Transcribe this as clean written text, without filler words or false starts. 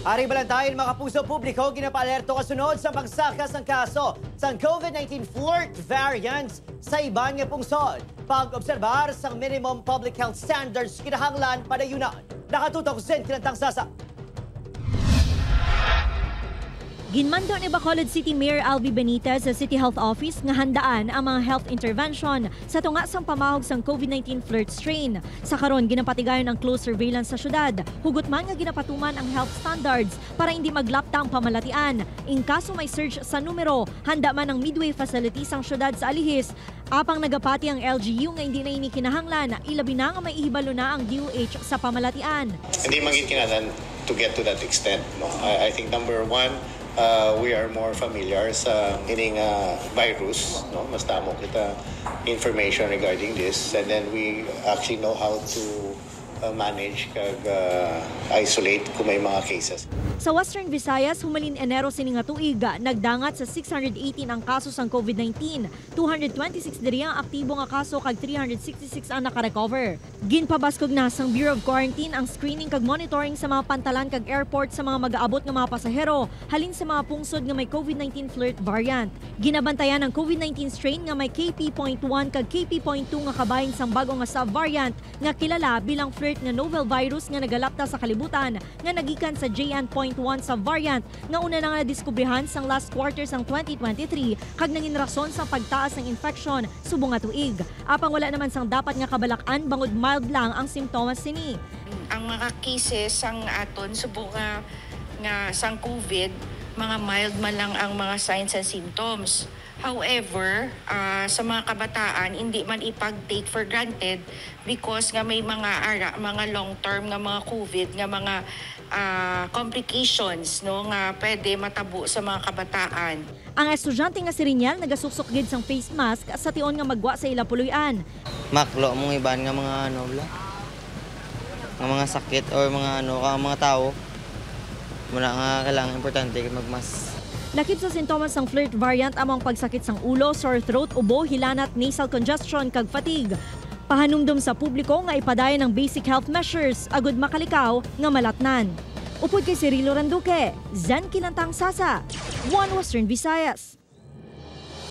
Aring balantayin mga kapuso publiko, ginapaalerto kasunod sa pagsakas ng kaso sa COVID-19 flirt variants sa iban nga pungsod. Pag-obserbar sa minimum public health standards kinahanglan padayunan. Nakatutok Zen Kinantang Sasa. Ginmando ni Bacolod City Mayor Albi Benitez sa City Health Office nga handaan ang mga health intervention sa tunga sang pamahog sang COVID-19 flirt strain. Sa karon ginapatigayon ang close surveillance sa syudad. Hugot man nga ginapatuman ang health standards para hindi maglapta ang pamalatian. In kaso may surge sa numero, handa man ang midway facility sang syudad sa Alihis. Apang nagapati ang LGU nga hindi na ini kinahanglan, ilabi na nga may ihibalo na ang DOH sa pamalatian. Hindi maging kinahanglan to get to that extent. No? I think number one, we are more familiar sa ining virus, no? Mas tamo kita information regarding this, and then we actually know how to manage kag isolate kung may mga cases. Sa Western Visayas, humalin Enero sining nga tuig, nagdangat sa 618 ang kaso sang COVID-19. 226 diri ang aktibo nga kaso kag 366 ang nakarecover. Ginpabaskog na sang Bureau of Quarantine ang screening kag monitoring sa mga pantalan kag airport sa mga mag-aabot nga mga pasahero halin sa mga pungsod nga may COVID-19 flirt variant. Ginabantayan ang COVID-19 strain nga may KP.1 kag KP.2 nga kabahin sang bago nga sub-variant nga kilala bilang flirt nga novel virus nga nagalapta sa kalibutan nga nagikan sa JN.1 sa variant nga una na nga nadiskubrihan sang last quarter sang 2023 kag nangin rason sa pagtaas ng infection subong nga tuig. Apang wala naman sang dapat nga kabalakan bangod mild lang ang simptomas sini. Ang mga cases sang aton subong nga sang COVID, mga mild man lang ang mga signs and symptoms. However, sa mga kabataan, hindi man ipag-take for granted because nga may mga long-term nga mga COVID, nga mga complications no, nga pwede matabo sa mga kabataan. Ang estudyante nga si Rinyal nagasuksok gid sang face mask sa tion nga magwa sa ila puluyan. Maklo mong iban nga mga nga mga sakit or mga tao. Muna nga kailangan importante magmas. Lakip sa sintomas ng flirt variant among pagsakit sang ulo, sore throat, ubo, hilanat, nasal congestion kag fatigue. Pahanumdum sa publiko nga ipadayon ng basic health measures agud makalikaw nga malatnan. Upod kay Cirilo Randuque, Zen Kinantang Sasa, One Western Visayas.